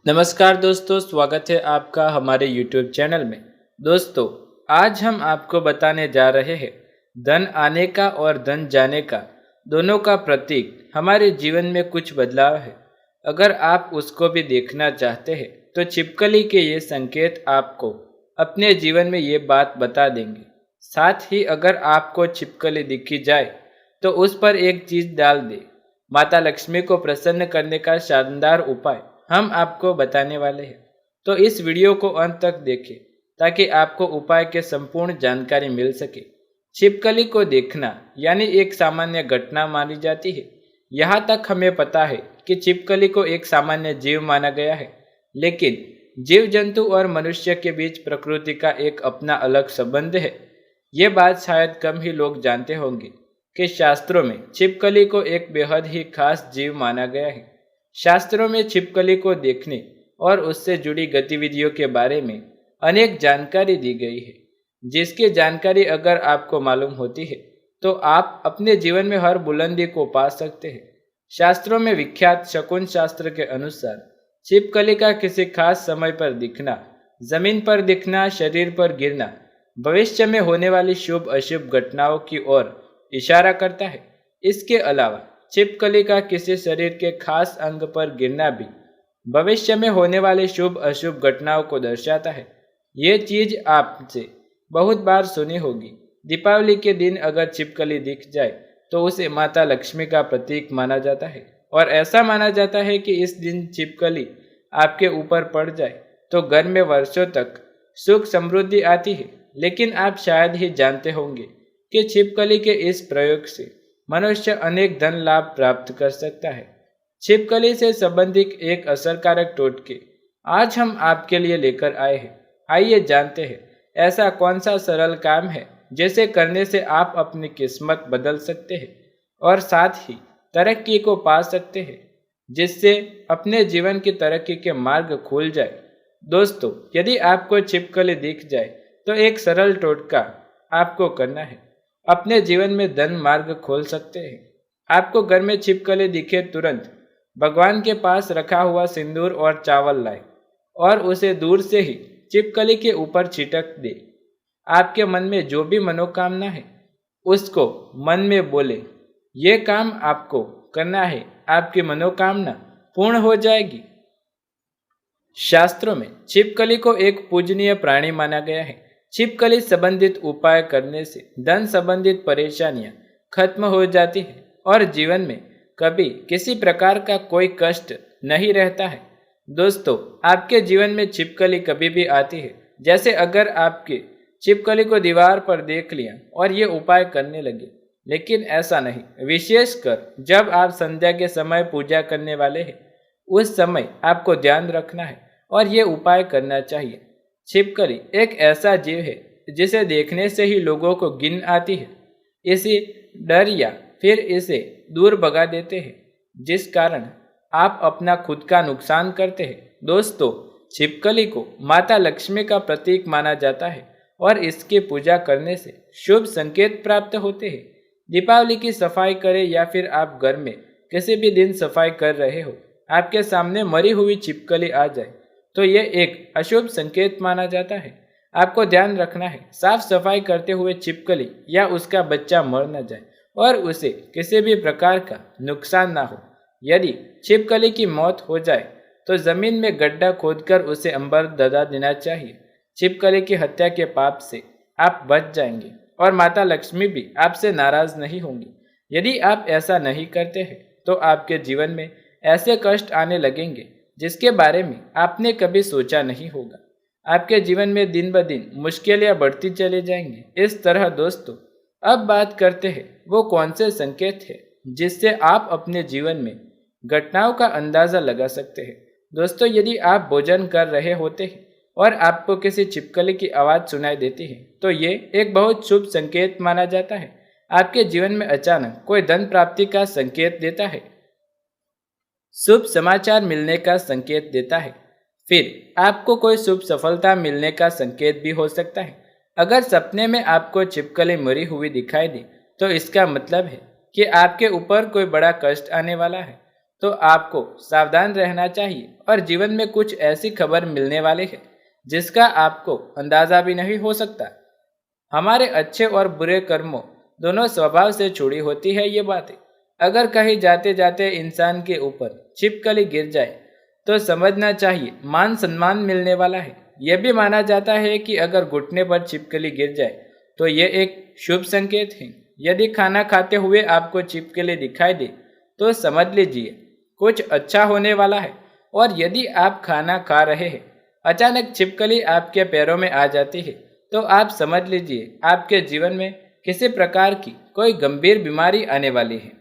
नमस्कार दोस्तों, स्वागत है आपका हमारे YouTube चैनल में। दोस्तों, आज हम आपको बताने जा रहे हैं धन आने का और धन जाने का दोनों का प्रतीक हमारे जीवन में कुछ बदलाव है। अगर आप उसको भी देखना चाहते हैं तो छिपकली के ये संकेत आपको अपने जीवन में ये बात बता देंगे। साथ ही अगर आपको छिपकली दिखी जाए तो उस पर एक चीज डाल दे। माता लक्ष्मी को प्रसन्न करने का शानदार उपाय हम आपको बताने वाले हैं, तो इस वीडियो को अंत तक देखें ताकि आपको उपाय के संपूर्ण जानकारी मिल सके। छिपकली को देखना यानी एक सामान्य घटना मानी जाती है। यहाँ तक हमें पता है कि छिपकली को एक सामान्य जीव माना गया है, लेकिन जीव जंतु और मनुष्य के बीच प्रकृति का एक अपना अलग संबंध है। ये बात शायद कम ही लोग जानते होंगे कि शास्त्रों में छिपकली को एक बेहद ही खास जीव माना गया है। शास्त्रों में छिपकली को देखने और उससे जुड़ी गतिविधियों के बारे में अनेक जानकारी दी गई है, जिसकी जानकारी अगर आपको मालूम होती है तो आप अपने जीवन में हर बुलंदी को पा सकते हैं। शास्त्रों में विख्यात शकुन शास्त्र के अनुसार छिपकली का किसी खास समय पर दिखना, जमीन पर दिखना, शरीर पर गिरना भविष्य में होने वाली शुभ अशुभ घटनाओं की ओर इशारा करता है। इसके अलावा छिपकली का किसी शरीर के खास अंग पर गिरना भी भविष्य में होने वाली शुभ अशुभ घटनाओं को दर्शाता है। ये चीज आपसे बहुत बार सुनी होगी। दीपावली के दिन अगर छिपकली दिख जाए तो उसे माता लक्ष्मी का प्रतीक माना जाता है, और ऐसा माना जाता है कि इस दिन छिपकली आपके ऊपर पड़ जाए तो घर में वर्षों तक सुख समृद्धि आती है। लेकिन आप शायद ही जानते होंगे कि छिपकली के इस प्रयोग से मनुष्य अनेक धन लाभ प्राप्त कर सकता है। छिपकली से संबंधित एक असरकारक टोटके आज हम आपके लिए लेकर आए हैं। आइए जानते हैं ऐसा कौन सा सरल काम है जिसे करने से आप अपनी किस्मत बदल सकते हैं और साथ ही तरक्की को पा सकते हैं, जिससे अपने जीवन की तरक्की के मार्ग खुल जाए। दोस्तों, यदि आपको छिपकली दिख जाए तो एक सरल टोटका आपको करना है। अपने जीवन में धन मार्ग खोल सकते हैं। आपको घर में छिपकली दिखे तुरंत भगवान के पास रखा हुआ सिंदूर और चावल लाए और उसे दूर से ही छिपकली के ऊपर छिटक दे। आपके मन में जो भी मनोकामना है उसको मन में बोले। ये काम आपको करना है, आपकी मनोकामना पूर्ण हो जाएगी। शास्त्रों में छिपकली को एक पूजनीय प्राणी माना गया है। छिपकली संबंधित उपाय करने से धन संबंधित परेशानियां खत्म हो जाती है और जीवन में कभी किसी प्रकार का कोई कष्ट नहीं रहता है। दोस्तों, आपके जीवन में छिपकली कभी भी आती है, जैसे अगर आपके छिपकली को दीवार पर देख लिया और ये उपाय करने लगे, लेकिन ऐसा नहीं। विशेषकर जब आप संध्या के समय पूजा करने वाले हैं, उस समय आपको ध्यान रखना है और ये उपाय करना चाहिए। छिपकली एक ऐसा जीव है जिसे देखने से ही लोगों को घिन आती है। इसे डर या फिर इसे दूर भगा देते हैं, जिस कारण आप अपना खुद का नुकसान करते हैं। दोस्तों, छिपकली को माता लक्ष्मी का प्रतीक माना जाता है और इसकी पूजा करने से शुभ संकेत प्राप्त होते हैं। दीपावली की सफाई करें या फिर आप घर में किसी भी दिन सफाई कर रहे हो, आपके सामने मरी हुई छिपकली आ जाए तो यह एक अशुभ संकेत माना जाता है। आपको ध्यान रखना है साफ सफाई करते हुए छिपकली या उसका बच्चा मर न जाए और उसे किसी भी प्रकार का नुकसान ना हो। यदि छिपकली की मौत हो जाए तो जमीन में गड्ढा खोदकर उसे अंबर दबा देना चाहिए। छिपकली की हत्या के पाप से आप बच जाएंगे और माता लक्ष्मी भी आपसे नाराज नहीं होंगी। यदि आप ऐसा नहीं करते हैं तो आपके जीवन में ऐसे कष्ट आने लगेंगे जिसके बारे में आपने कभी सोचा नहीं होगा। आपके जीवन में दिन ब दिन मुश्किलें बढ़ती चली जाएंगी। इस तरह दोस्तों, अब बात करते हैं वो कौन से संकेत है जिससे आप अपने जीवन में घटनाओं का अंदाजा लगा सकते हैं। दोस्तों, यदि आप भोजन कर रहे होते हैं और आपको किसी छिपकली की आवाज़ सुनाई देती है तो ये एक बहुत शुभ संकेत माना जाता है। आपके जीवन में अचानक कोई धन प्राप्ति का संकेत देता है, शुभ समाचार मिलने का संकेत देता है, फिर आपको कोई शुभ सफलता मिलने का संकेत भी हो सकता है। अगर सपने में आपको छिपकली मरी हुई दिखाई दे तो इसका मतलब है कि आपके ऊपर कोई बड़ा कष्ट आने वाला है। तो आपको सावधान रहना चाहिए और जीवन में कुछ ऐसी खबर मिलने वाली है जिसका आपको अंदाजा भी नहीं हो सकता। हमारे अच्छे और बुरे कर्मों दोनों स्वभाव से जुड़ी होती है ये बातें। अगर कहीं जाते जाते इंसान के ऊपर छिपकली गिर जाए तो समझना चाहिए मान सम्मान मिलने वाला है। यह भी माना जाता है कि अगर घुटने पर छिपकली गिर जाए तो यह एक शुभ संकेत है। यदि खाना खाते हुए आपको छिपकली दिखाई दे तो समझ लीजिए कुछ अच्छा होने वाला है। और यदि आप खाना खा रहे हैं, अचानक छिपकली आपके पैरों में आ जाती है तो आप समझ लीजिए आपके जीवन में किसी प्रकार की कोई गंभीर बीमारी आने वाली है।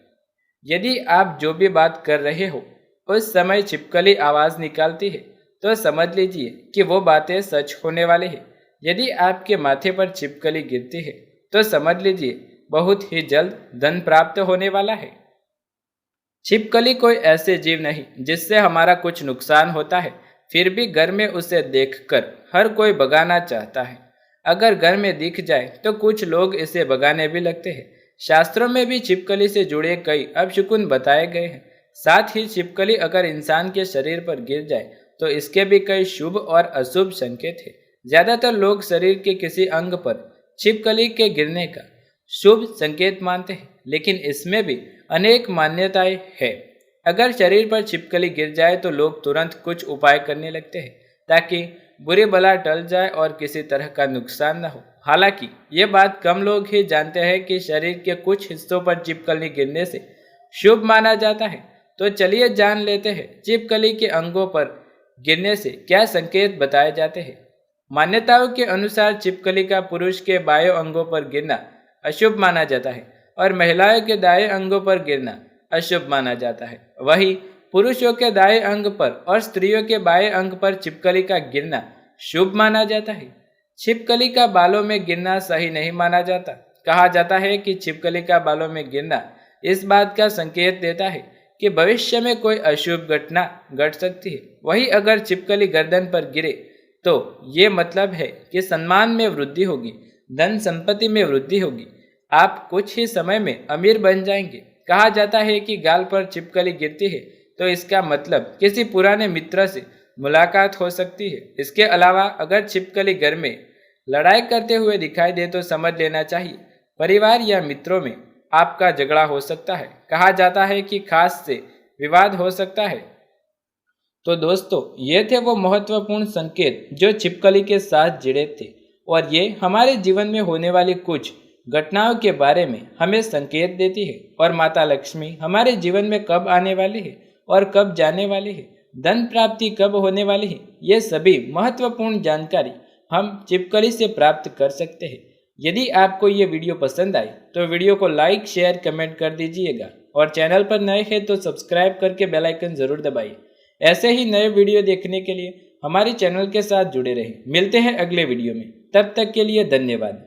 यदि आप जो भी बात कर रहे हो उस समय छिपकली आवाज निकालती है तो समझ लीजिए कि वो बातें सच होने वाली है। यदि आपके माथे पर छिपकली गिरती है तो समझ लीजिए बहुत ही जल्द धन प्राप्त होने वाला है। छिपकली कोई ऐसे जीव नहीं जिससे हमारा कुछ नुकसान होता है, फिर भी घर में उसे देखकर हर कोई भगाना चाहता है। अगर घर में दिख जाए तो कुछ लोग इसे भगाने भी लगते हैं। शास्त्रों में भी छिपकली से जुड़े कई अपशकुन बताए गए हैं। साथ ही छिपकली अगर इंसान के शरीर पर गिर जाए तो इसके भी कई शुभ और अशुभ संकेत हैं। ज्यादातर लोग शरीर के किसी अंग पर छिपकली के गिरने का शुभ संकेत मानते हैं, लेकिन इसमें भी अनेक मान्यताएं हैं। अगर शरीर पर छिपकली गिर जाए तो लोग तुरंत कुछ उपाय करने लगते हैं ताकि बुरी बला टल जाए और किसी तरह का नुकसान न हो। हालांकि ये बात कम लोग ही जानते हैं कि शरीर के कुछ हिस्सों पर छिपकली गिरने से शुभ माना जाता है। तो चलिए जान लेते हैं छिपकली के अंगों पर गिरने से क्या संकेत बताए जाते हैं। मान्यताओं के अनुसार छिपकली का पुरुष के बाएं अंगों पर गिरना अशुभ माना जाता है और महिलाओं के दाएं अंगों पर गिरना अशुभ माना जाता है। वहीं पुरुषों के दाएं अंग पर और स्त्रियों के बाएं अंग पर छिपकली का गिरना शुभ माना जाता है। छिपकली का बालों में गिरना सही नहीं माना जाता। कहा जाता है कि छिपकली का बालों में गिरना इस बात का संकेत देता है कि भविष्य में कोई अशुभ घटना घट सकती है। वहीं अगर छिपकली गर्दन पर गिरे तो ये मतलब है कि सम्मान में वृद्धि होगी, धन संपत्ति में वृद्धि होगी, आप कुछ ही समय में अमीर बन जाएंगे। कहा जाता है कि गाल पर छिपकली गिरती है तो इसका मतलब किसी पुराने मित्र से मुलाकात हो सकती है। इसके अलावा अगर छिपकली घर में लड़ाई करते हुए दिखाई दे तो समझ लेना चाहिए परिवार या मित्रों में आपका झगड़ा हो सकता है। कहा जाता है कि खास से विवाद हो सकता है। तो दोस्तों, ये थे वो महत्वपूर्ण संकेत जो छिपकली के साथ जुड़े थे और ये हमारे जीवन में होने वाली कुछ घटनाओं के बारे में हमें संकेत देती है। और माता लक्ष्मी हमारे जीवन में कब आने वाली है और कब जाने वाली है, धन प्राप्ति कब होने वाली है, ये सभी महत्वपूर्ण जानकारी हम छिपकली से प्राप्त कर सकते हैं। यदि आपको ये वीडियो पसंद आए तो वीडियो को लाइक, शेयर, कमेंट कर दीजिएगा और चैनल पर नए हैं तो सब्सक्राइब करके बेल आइकन जरूर दबाइए। ऐसे ही नए वीडियो देखने के लिए हमारे चैनल के साथ जुड़े रहें। मिलते हैं अगले वीडियो में, तब तक के लिए धन्यवाद।